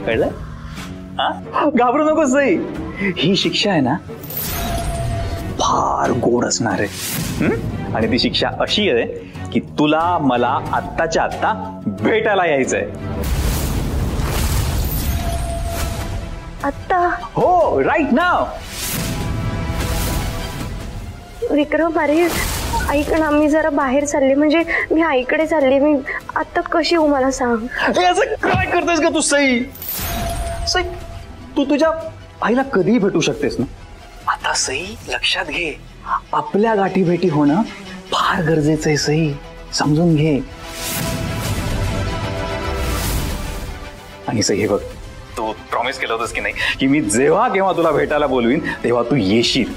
कळलं? घाबरू नकोस सई, ही शिक्षा आहे ना फार गोड असणार आहे. आणि ती शिक्षा अशी आहे की तुला मला आत्ताच्या आत्ता भेटायला यायचंय. आत्ता? हो, राईट नाव. विक्रम, अरे ऐक ना, मी जरा बाहेर चालले, म्हणजे मी आईकडे चालले. मी आता कशी हो मला सांग. असं काय करतेस का तू सई? सई, तू तुझ्या आईला कधीही भेटू शकतेस ना. आता सई लक्षात घे, आपल्या गाठी भेटी होणं फार गरजेचं आहे. सई समजून घे. आणि सई हे बघ, तू प्रॉमिस केलं होतंस की नाही की मी जेव्हा केव्हा तुला भेटायला बोलवीन तेव्हा तू येशील.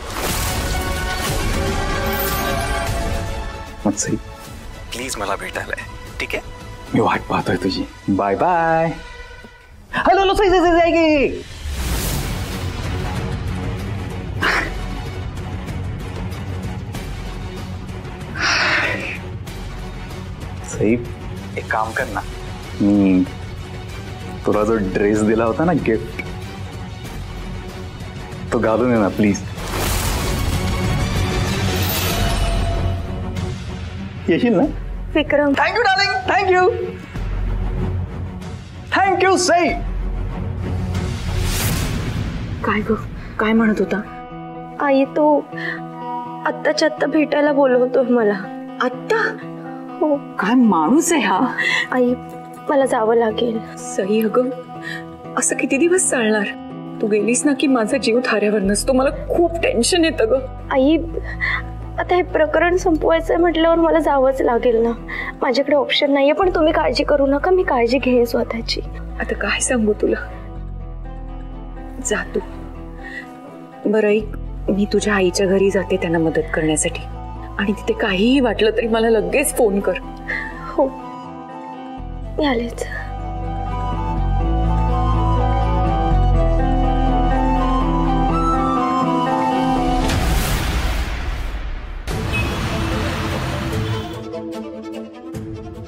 मग सई प्लीज मला भेटायला, ठीक आहे? मी वाट पाहतोय तुझी. Bye bye. Hello Sai Sai Sai, Sai एक काम कर ना, मी तुला जो ड्रेस दिला होता ना गिफ्ट, तो घालून ये ना प्लीज. येशील ना? Vikram, thank you darling, thank you. Thank you Sai. काय ग, काय म्हणत होता? आई तो आत्ताच्या आत्ता भेटायला बोलवतो मला. आत्ता? हो. काय माणूस आहे हा? आई मला जावं लागेल. सई अगं, असं किती दिवस चालणार? तू गेलीस ना की माझा जीव थाऱ्यावर नसतो. मला खूप टेन्शन येतं ग. आई आता हे प्रकरण संपवायचं म्हटल्यावर मला जावंच लागेल ना. माझ्याकडे ऑप्शन नाहीये. पण तुम्ही काळजी करू नका, मी काळजी घेईन स्वतःची. आता काय सांगू तुला? जा तू. बरं ऐक, मी तुझ्या आईच्या घरी जाते त्यांना मदत करण्यासाठी, आणि तिथे काहीही वाटलं तरी मला लगेच फोन कर. हो, मी आलेच.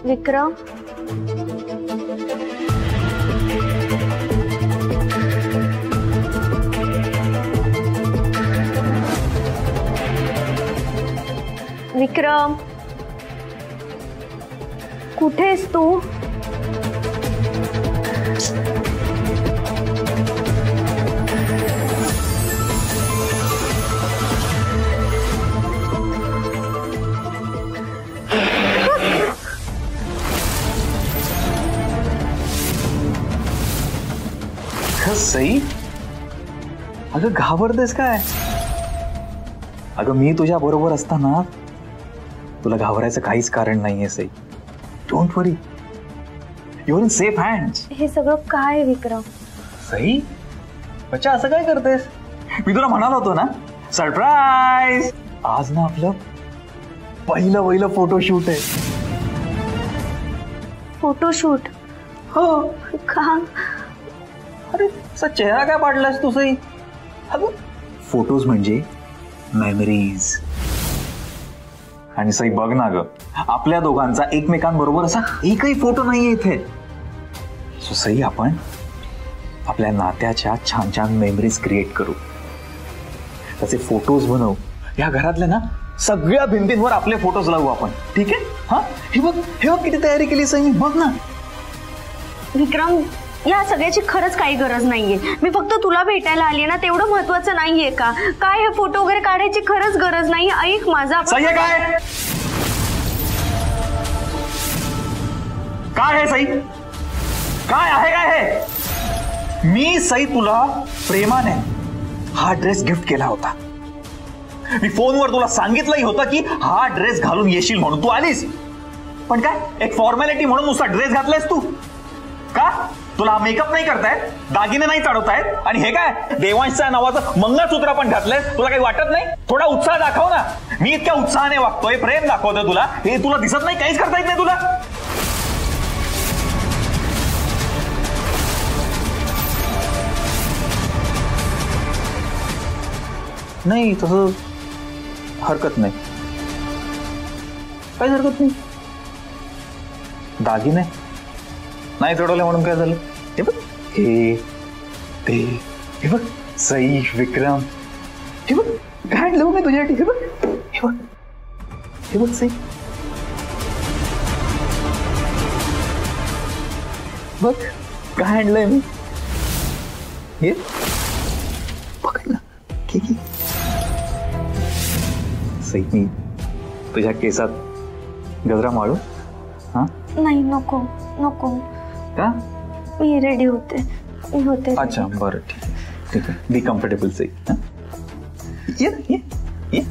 विक्रम, विक्रम, कुठेस तू? सई, अगं घाबरतेस काय? अगं मी तुझ्या बरोबर असताना तुला घाबरायचं काहीच कारण नाहीये Sai. Don't worry, you are in safe hands. हे सगळं काय विक्रम? सई बच्चा, असं काय करतेस? मी तुला म्हणालो होतो ना, सरप्राईज. आज ना आपलं पहिलं फोटोशूट आहे. फोटोशूट? हो. का? अरे असा चेहरा काय पाडलास तू सई? अगं फोटोज म्हणजे मेमरीज. आणि सई बघ ना ग, आपल्या दोघांचा एकमेकांबरोबर असा एकही फोटो नाहीये इथे. सो सई, आपण आपल्या नात्याच्या छान छान मेमरीज क्रिएट करू, त्याचे फोटोज बनवू. या घरातल्या ना सगळ्या भिंतींवर आपले फोटोज लावू आपण, ठीक आहे? हा, हे बघ किती तयारी केली सई. बघ ना. विक्रम, या सगळ्याची खरंच काही गरज नाहीये. मी फक्त तुला भेटायला आली ना, तेवढं महत्वाचं नाहीये का? काय हे फोटो वगैरे काढायची खरंच गरज नाही. ऐक माझा. सई आहे काय? काय आहे सई? काय आहे काय हे? मी सई तुला प्रेमाने हा ड्रेस गिफ्ट केला होता. मी फोनवर तुला सांगितलंही होतं की हा ड्रेस घालून येशील म्हणून. तू आलीस, पण काय एक फॉर्मॅलिटी म्हणून नुसता ड्रेस घातलायस तू का? तुला मेकअप नाही करतायत, दागिने नाही चढवतायत, आणि हे काय देवांशच्या नावाचं मंगळसूत्र पण घातलंय. तुला काही वाटत नाही? थोडा उत्साह दाखव ना. मी इतक्या उत्साहाने वागतोय, प्रेम दाखवतोय तुला, हे तुला दिसत नाही? काहीच करता येत नाही तुला? नाही तसं हरकत नाही, काहीच हरकत नाही. दागिने नाही चढवलं म्हणून काय झालं? हे बघ, हे ते, हे बघ सई, विक्रम, हे बघ काय आणलं मी तुझ्यासाठी. हे बघ, हे बघ, हे बघ सई, बघ काय आणलंय मी. हे बघ ना, घे. सई, मी तुझ्या केसात गजरा माळू? हा नाही, नको नको. का? मी रेडी होते, मी होते. अच्छा बरं, ठीक आहे, ठीक आहे. Be comfortable Sai. ये ये ये.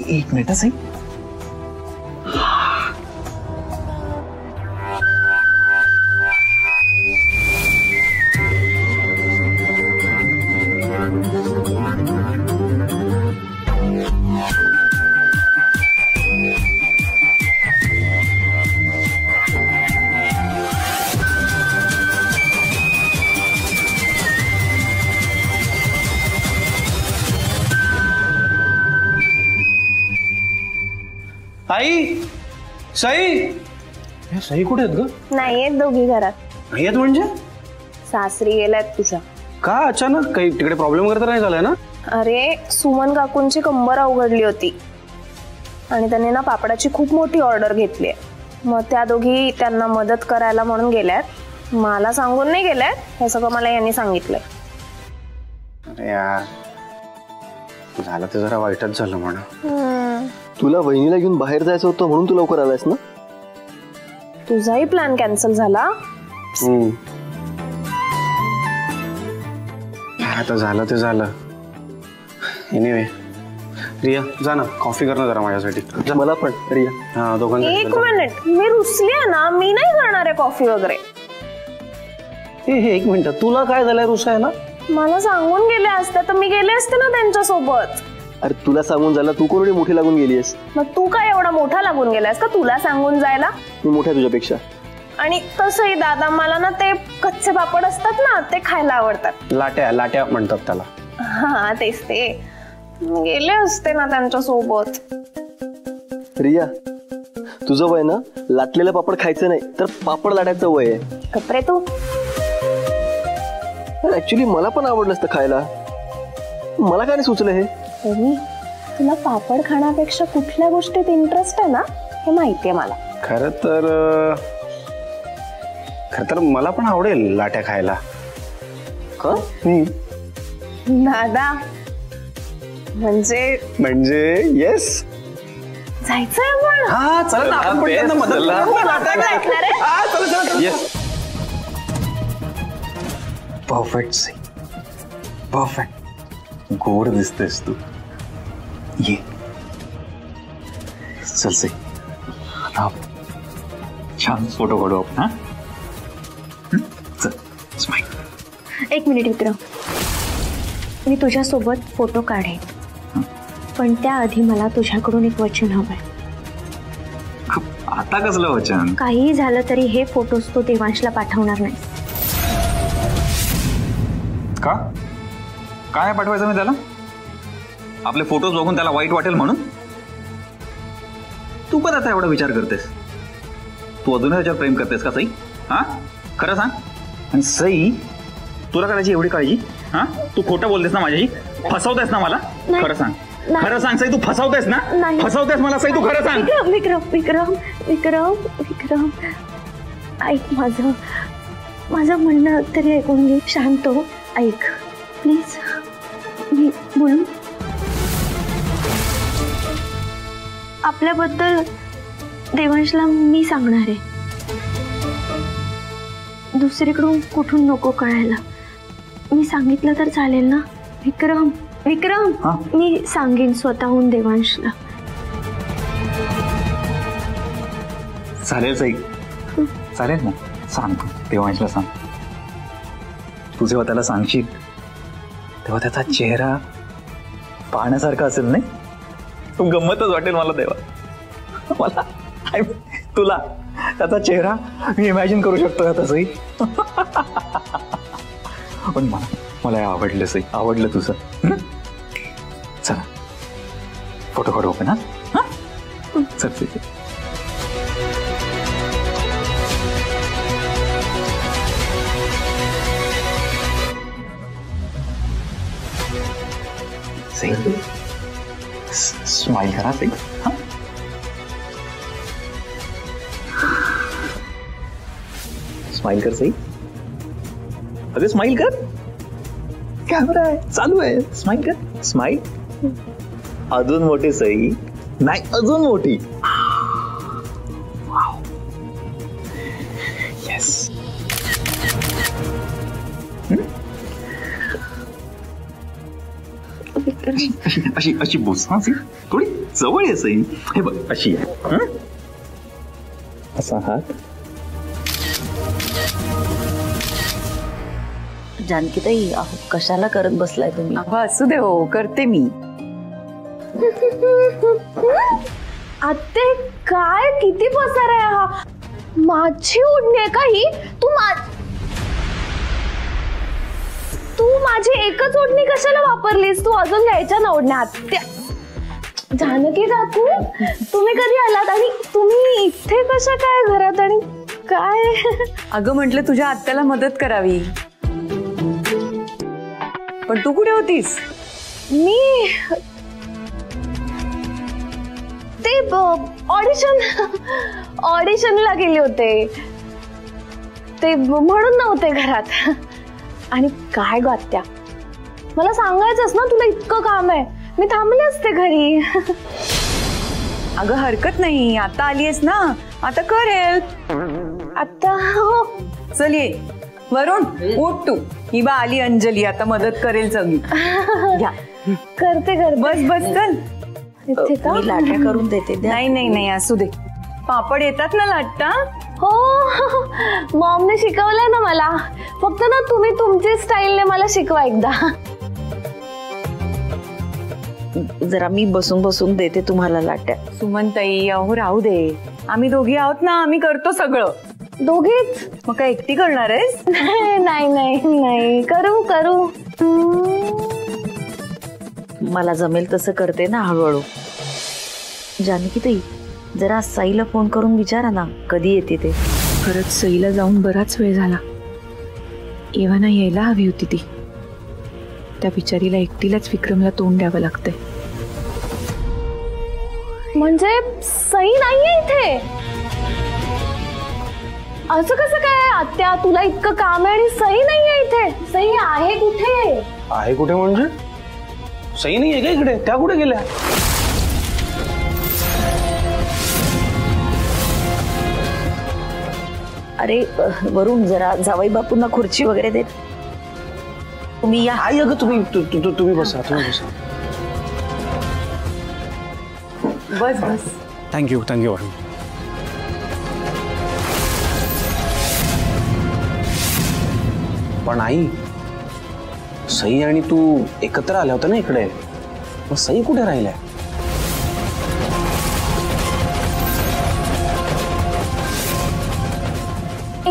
एक मिनिट सही. आई, सई, हे सई कुठे आहेत ग? नाहीये दोघी घरात. नाही आहेत म्हणजे? सासरी गेल्यात तुझ्या. का अचानक? काही तिकडे प्रॉब्लेम वगैरे तर नाही झालाय ना? अरे सुमन काकूंची कंबर अवघडली होती आणि त्यांनी ना पापडाची खूप मोठी ऑर्डर घेतली. मग त्या दोघी त्यांना मदत करायला म्हणून गेल्यात. मला सांगून नाही गेल्यात, हे सगळं मला यांनी सांगितलंय. अरे यार, झालं ते जरा वाईटच झालं म्हणा. तुला वहिनीला घेऊन बाहेर जायचं होतं म्हणून तू लवकर आलायस ना? तुझाही प्लॅन कॅन्सल झाला. आता झालं ते झालं. एनिवे, रिया जा ना, कॉफी कर ना जरा माझ्यासाठी. मला पण रिया. हा, दोघांना. एक मिनिट, मी रुसली ना, मी नाही करणार आहे कॉफी वगैरे. हे एक मिनिट, तुला काय झालंय रुसायला? मला सांगून गेले असते तर मी गेले असते ना त्यांच्यासोबत. अरे तुला सांगून झालं, तू कोणी मोठी लागून गेलीस? मग तू काय एवढा मोठा लागून गेलास का तुला सांगून जायला? मी मोठ्या तुझ्यापेक्षा. आणि तसंही दादा, मला ना ते कच्चे पापड असतात ना, ते खायला आवडतात. लाट्या लाट्या म्हणतात त्याला. हा तेच ते. गेले असते ना त्यांच्या सोबत. रिया, तुझं वय ना लाटलेलं पापड खायचं नाही तर पापड लाटायचं वय आहे. कपरे तू. ऍक्च्युली मला पण आवडलं असतं खायला, मला काय नाही सुचलं हे. तुला पापड खाण्यापेक्षा कुठल्या गोष्टीत इंटरेस्ट आहे ना, हे माहितीये मला. खरं तर मला पण आवडेल लाट्या खायला. का? दादा, म्हणजे येस, जायचंय पण. हा चला ना, आपण पण त्यांना मदत करू. हा, चला. Yes, perfect Sai, perfect. गोड दिसतेस तू. ये चल सई, छान फोटो काढू आपण. हा चल, स्माइल. एक मिनिट विक्रम, मी तुझ्यासोबत फोटो काढेन, पण त्याआधी मला तुझ्याकडून एक वचन हवंय. आता कसलं वचन? काहीही झालं तरी हे फोटोज तो देवांशला पाठवणार नाही. का? काय पाठवायचं मी त्याला? आपले फोटोज बघून त्याला वाईट वाटेल म्हणून? तू पण आता एवढा विचार करतेस? तू अजूनही त्याच्यावर प्रेम करतेस का सई? हा खरं सांग. आणि सई, तुला करायची एवढी काळजी? हा, तू खोटं बोलतेस ना माझ्याशी? फसवतेस ना मला? खरं सांग, खरं सांग सई, तू फसवतेस ना? फसवतेस मला सई, तू खरं सांग. विक्रम विक्रम विक्रम विक्रम, ऐक माझं म्हणणं तरी ऐकून घे. शांत हो, ऐक प्लीज. मी बोलू? आपल्याबद्दल देवांशला मी सांगणार आहे. दुसरीकडून कुठून नको कळायला. मी सांगितलं तर चालेल ना? विक्रम विक्रम, मी सांगेन स्वतःहून देवांशला. चालेल सई, चालेल ना, सांग देवांशला सांग. तू जेव्हा त्याला सांगशील तेव्हा त्याचा चेहरा पाहण्यासारखा असेल नाही? गंमतच वाटेल मला तेव्हा. मला तुला त्याचा चेहरा मी इमॅजिन करू शकतो का तसंही. पण मला आवडलं सई, आवडलं तुझं. चला फोटो काढू आपण. हा चल सई, स्माइल करा सई. हा स्माइल कर सई. अरे स्माइल कर. कॅमेरा आहे, चालू आहे. स्माइल कर. स्माइल. अजून मोठी सई. नाही अजून मोठी. येस. अशी अशी बोस. हा सी थोडी जवळ आहे सई. हे बघ अशी आहे. असा हात. जानकीताई, अहो कशाला करत बसलाय तुम्ही? असू दे हो, करते मी. आत्ते काय किती पसार आहे हा. माझी ओढणी आहे का ही? तू माझी एकच ओढणी कशाला वापरलीस? तू अजून घ्यायच्या ना ओढण्या. आत्या जानकी काकू, तुम्ही कधी आलात आणि तुम्ही इथे कशा काय घरात आणि काय? अगं म्हटलं तुझ्या आत्याला मदत करावी, पण तू कुठे होतीस? मी ते ऑडिशनला गेले होते, ते म्हणून नव्हते घरात. आणि काय गात्या, मला सांगायचंच ना तुला इतकं काम आहे. मी थांबले असते घरी. अगं हरकत नाही, आता आलीयस ना, आता कर हेल्प. आता हो. चल ये. वरुण उठ तू. ही बा आली अंजली, आता मदत करेल सगळी. करते. बस बस चल. इथे का? मी लाट्या करून देते. नाही असू दे. पापड येतात ना लाटता? हो, मॉमने शिकवलंय ना मला. फक्त ना तुम्ही तुमची स्टाईलने मला शिकवा एकदा. जरा मी बसून देते तुम्हाला लाट्या. सुमनताई, अहो राहू दे, आम्ही दोघी आहोत ना, आम्ही करतो सगळं. दोघीच? मग काय एकटी करणार आहेस? नाही, करू. मला जमेल तसं करते ना हळूहळू. जानकीताई, जरा सईला फोन करून विचारा ना कधी येते ते. खरंच सईला जाऊन बराच वेळ झाला. एव्हाना यायला हवी होती ती. त्या बिचारीला एकटीलाच विक्रमला तोंड द्यावं लागतंय. म्हणजे सई नाहीये इथे? असं कसं काय आत्या? तुला इतकं काम आहे आणि सई नाहीये इथे? सई आहे कुठे? आहे कुठे म्हणजे? सई नाही आहे का इकडे? त्या कुठे गेल्या? अरे वरून जरा जावई बापूंना खुर्ची वगैरे दे. तुम्ही या. आई अगं तुम्ही बसा. बस. थँक्यू. पण आई, सई आणि तू एकत्र आल्या होत्या ना इकडे, मग सई कुठे राहिल्या?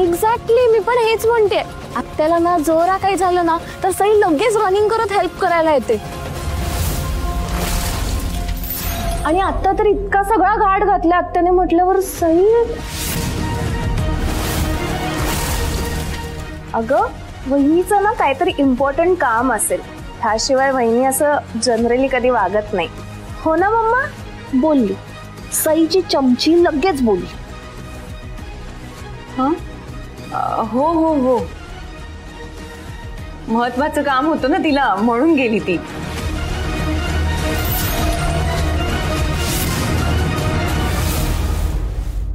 एक्झॅक्टली, मी पण हेच म्हणते. आत्याला ना जोरा काही झालं ना तर सई लगेच रनिंग करत हेल्प करायला येते. आणि आता तर इतका सगळा घाट घातला आत्याने म्हटल्यावर सई. अगं वहिनीचं ना काहीतरी इम्पॉर्टंट काम असेल, त्याशिवाय वहिनी असं जनरली कधी वागत नाही. हो ना मम्मा? बोलली सईची चमची लगेच बोलली. हो, महत्वाचं काम होतं ना तिला, म्हणून गेली ती.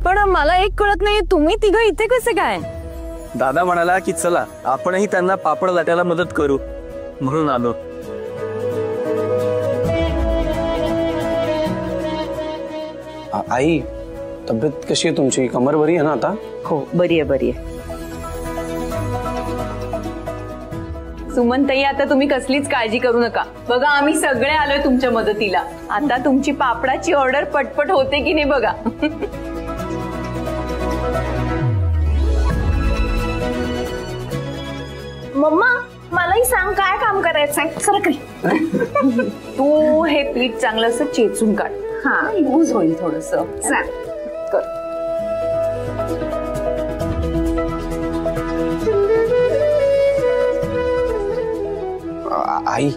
पण मला एक कळत नाही, तुम्ही तिघं इथे कसे काय? दादा म्हणाला की चला आपणही त्यांना पापड लाटायला मदत करू, म्हणून आलो. आई, तब्येत कशी आहे तुमची? कमर बरी आहे ना आता? हो बरी आहे. सुमनताई, आता तुम्ही कसलीच काळजी करू नका. बघा आम्ही सगळे आलोय तुमच्या मदतीला. आता तुमची पापडाची ऑर्डर पटपट होते की नाही बघा. मम्मा मलाही सांग काय काम करायचंय. सरकरी तू हे पीठ चांगलं असं चेचून काढ. हा लूज होईल थोडस. कर. आई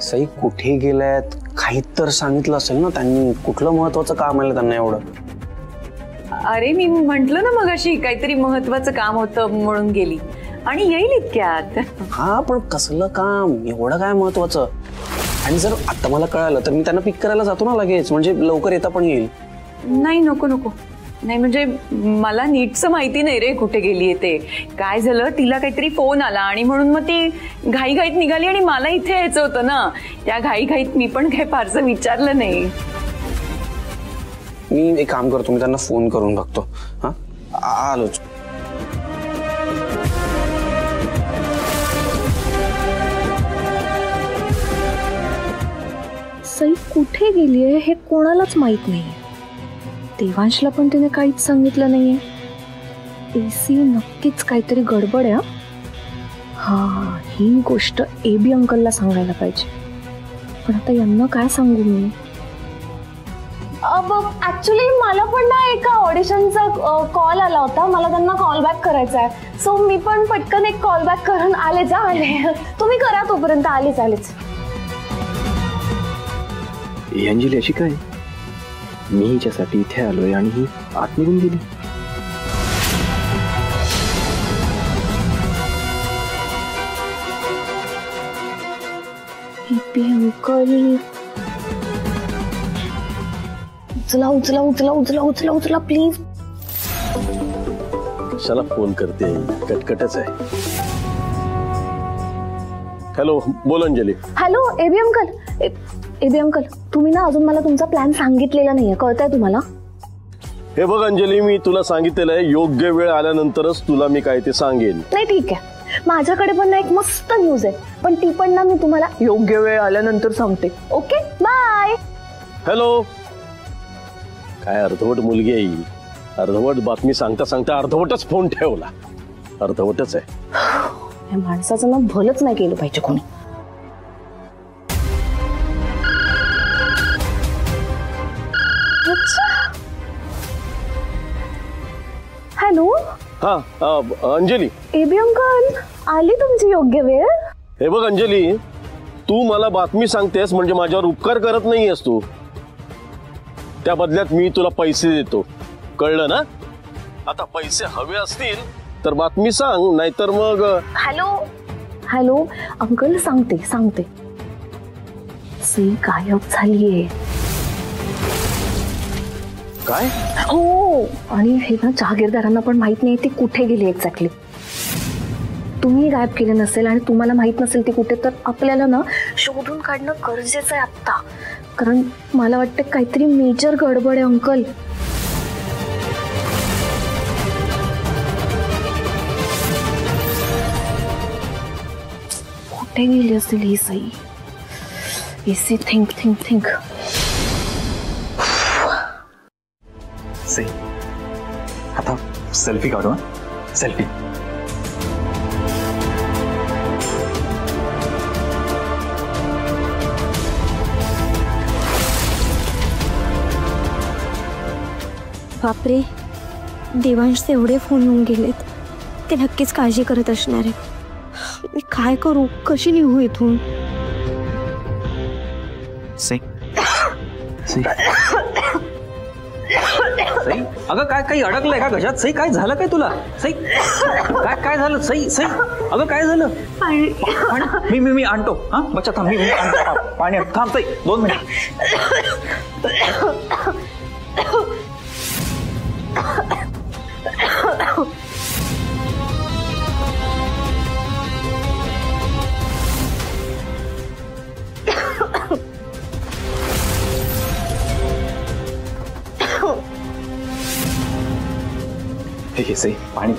सई कुठे गेल्यात? काही तर सांगितलं असेल ना त्यांनी. कुठलं महत्वाचं काम आहे त्यांना एवढं? अरे मी म्हंटल ना मगाशी काहीतरी महत्वाचं काम होतं म्हणून गेली आणि येईल इतक्यात. हा पण कसलं काम? एवढं काय महत्वाचं? आणि जर आता मला कळालं तर मी त्यांना पिक करायला जातो ना लगेच, म्हणजे लवकर येता पण येईल. नाही नको नको. नाही म्हणजे मला नीटचं माहिती नाही रे कुठे गेली ते. काय झालं, तिला काहीतरी फोन आला आणि म्हणून मग ती घाईघाईत निघाली आणि मला इथे यायचं होतं ना. त्या घाईघाईत मी पण काही फारसं विचारलं नाही. मी एक काम करतो, मी त्यांना फोन करून बघतो. हा आलोच. सई कुठे गेलीये हे कोणालाच माहित नाहीये. देवांशला पण तिने काहीच सांगितलं नाहीये. एसी नक्कीच काहीतरी गडबड आहे. हा ही गोष्ट एबी अंकलला सांगायला पाहिजे. पण आता यांना काय सांगू मी? ऍक्च्युली मला पण ना एका ऑडिशनचा कॉल आला होता. मला त्यांना कॉल बॅक करायचा आहे. सो मी पण पटकन एक कॉल बॅक करून आले. तुम्ही करा तोपर्यंत. आलेच. अंजली अशी काय? मी हिच्यासाठी इथे आलोय आणि ही आत निघून गेली. अंकल उचला प्लीज. कशाला फोन करते? कटकटच आहे. हॅलो बोल Anjali. Hello AB uncle. AB uncle तुम्ही ना अजून मला तुमचा प्लॅन सांगितलेला नाहीये. कळतंय तुम्हाला? हे बघ अंजली, मी तुला सांगितलेलं आहे योग्य वेळ आल्यानंतरच तुला मी काय ते सांगेन. नाही ठीक आहे. माझ्याकडे पण ना एक मस्त न्यूज आहे, पण ती पण ना मी तुम्हाला योग्य वेळ आल्यानंतर सांगते. Okay bye. हॅलो. काय अर्धवट मुलगी आहे ही. अर्धवट बातमी सांगता सांगता अर्धवटच फोन ठेवला. अर्धवटच आहे. या माणसाचं ना भलंच नाही केलं पाहिजे कोणी. हॅलो. हा अंजली. एबी अंकल आली तुमची योग्य वेळ. हे बघ अंजली, तू मला बातमी सांगतेस म्हणजे माझ्यावर उपकार करत नाहीयेस तू. त्या बदल्यात मी तुला पैसे देतो. कळलं ना? आता पैसे हवे असतील तर बातमी सांग, नाहीतर मग. हॅलो अंकल सांगते. सी गायब झालीये. काय? हो. आणि हे ना जहागीरदारांना पण माहित नाही ती कुठे गेली एक्झॅक्टली. तुम्ही गायब केले नसेल आणि तुम्हाला माहित नसेल ती कुठे, तर आपल्याला ना शोधून काढणं गरजेचं आहे आता. कारण मला वाटतं काहीतरी मेजर गडबड आहे अंकल. कुठे गेली असेल ही सई? एसी थिंक. सई आता सेल्फी काढू. सेल्फी. बापरे, देवांशचे एवढे फोन येऊन गेलेत. ते नक्कीच काळजी करत असणार आहे. मी काय करू? कशी निघू इथून? सई अगं काय काही अडकलंय का घशात? सई काय झालं काय तुला? सई काय झालं? सई अगं काय झालं? पाणी. मी आणतो. हा बच्चा थांब. मी आणतो पाणी. थांब सई 2 मिनिट. हे सई पाणी.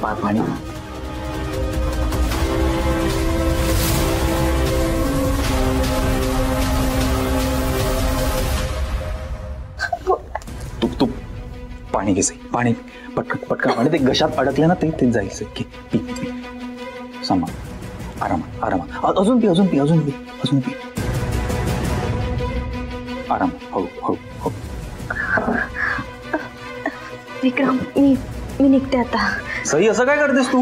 पाणी घे सई, पाणी पटकन पटकन पाणी, ते घशात अडकलं ना ते जाईल सई. घे, पी पी, सांभाळ, आरामात आरामात, अजून पी अजून पी अजून पी अजून पी, आरामात, हळू हळू हळू. विक्रम, मी निघते आता. सई असं काय करतेस तू?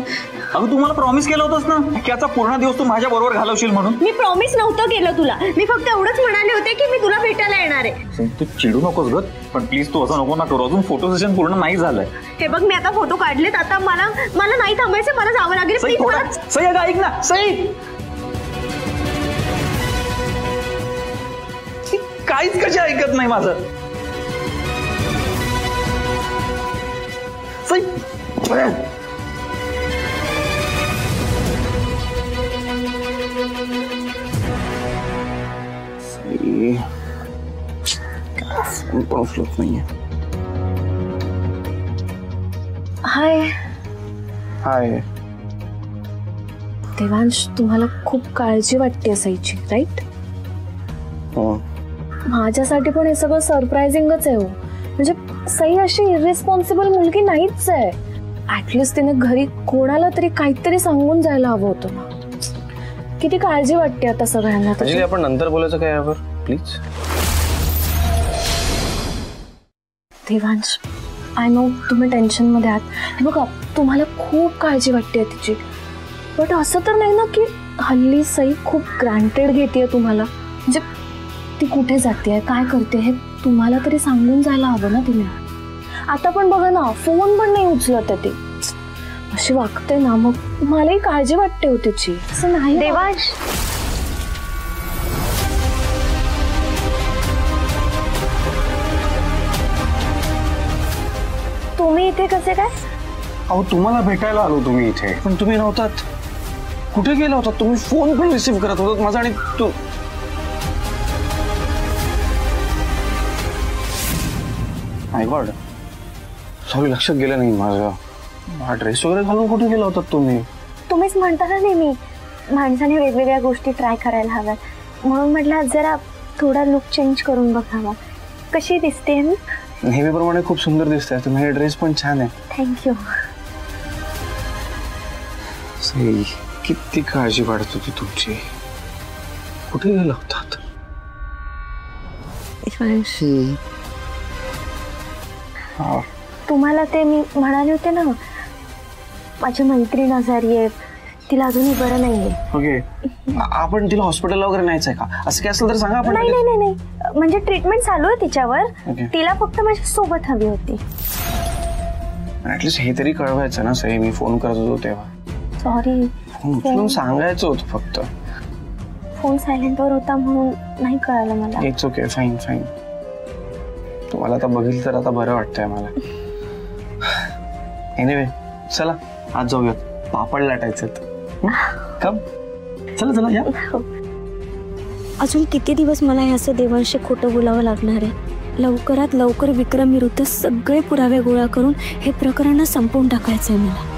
अगं तू मला प्रॉमिस केलं होतंस ना की याचा पूर्ण दिवस तू माझ्या बरोबर घालवशील म्हणून. मी प्रॉमिस नव्हतं केलं तुला, मी फक्त एवढंच म्हणाले होते की मी तुला भेटायला येणार आहे. सई, तू चिडू नकोस ग, पण प्लीज तू असं नको ना करू. अजून फोटो सेशन पूर्ण नाही झालंय. हे बघ, मी आता फोटो काढलेत, आता मला नाही थांबायचं, मला जावं लागेल. सई Please, थोडं, सई अगं ऐक ना सई. ती काहीच कशी ऐकत नाही माझं. सई फोन पण उचलत नाहीये. हाय हाय. देवांश, तुम्हाला खूप काळजी वाटते असायची, राईट? हो. माझ्यासाठी पण हे सगळं सरप्रायझिंगच आहे हो. म्हणजे सई अशी इरिस्पॉन्सिबल मुलगी नाहीच आहे. ऍटलिस्ट तिने घरी कोणाला तरी काहीतरी सांगून जायला हवं होतं ना. किती काळजी वाटते आता सगळ्यांना. आपण नंतर बोलायचं काय यावर प्लीज. देवांश, आय नो तुम्ही टेन्शन मध्ये आहात. हे बघा, तुम्हाला खूप काळजी वाटते तिची, बट असं तर नाही ना की हल्ली सई खूप ग्रँटेड घेते तुम्हाला. म्हणजे ती कुठे जाते, काय करते, हे तुम्हाला तरी सांगून जायला हवं ना तिने. आता पण बघा ना, फोन पण नाही उचलत आहे ती. अशी वागते ना, मग मलाही काळजी वाटते हो तिची. असं नाही. देवांश, तुम्ही इथे कसे काय? अहो तुम्हाला भेटायला आलो तुम्ही इथे, पण तुम्ही नव्हतात. कुठे गेला होता तुम्ही? फोन पण रिसीव्ह करत होतात माझा आणि तू. माय गॉड, सॉरी, लक्षात गेलं नाही माझं. हा ड्रेस वगैरे घालून कुठे गेला होता तुम्ही? तुम्हीच म्हणता ना नेहमी माणसाने वेगवेगळ्या गोष्टी ट्राय करायला हव्यात, म्हणून म्हटलं जरा थोडा लुक चेंज करून बघावा. कशी दिसते मी? नेहमीप्रमाणे खूप सुंदर दिसते तुम्ही. हे ड्रेस पण छान आहे. थँक्यू. सई, किती काळजी वाटत होती तुमची. कुठे गेला होतात? तुम्हाला ते मी म्हणाले होते ना, माझी मैत्रीण आजारी आहे, तिला अजूनही बरं नाहीये. ओके, आपण तिला हॉस्पिटलला वगैरे न्यायचं आहे का? असं काय असेल तर सांगा. आपण नाही, म्हणजे ट्रीटमेंट चालू आहे तिच्यावर. तिला फक्त माझ्या सोबत हवी होती. ऍटलीस्ट हे तरी कळवायचं ना सई, मी फोन करत होतो तेव्हा. सॉरी, फोन उचलून सांगायचं होतं फक्त. फोन सायलेंटवर होता म्हणून नाही कळालं मला. It's okay, fine fine. तुम्हाला आता बघितलं तर आता बरं वाटतंय मला. एनिवे, चला आज जाऊयात, पापड लाटायचं. कम, चला चला या. अजून किती दिवस मला हे असं देवांशी खोटं बोलावं लागणार आहे? लवकरात लवकर विक्रम विरुद्ध सगळे पुरावे गोळा करून हे प्रकरण संपवून टाकायचंय मला.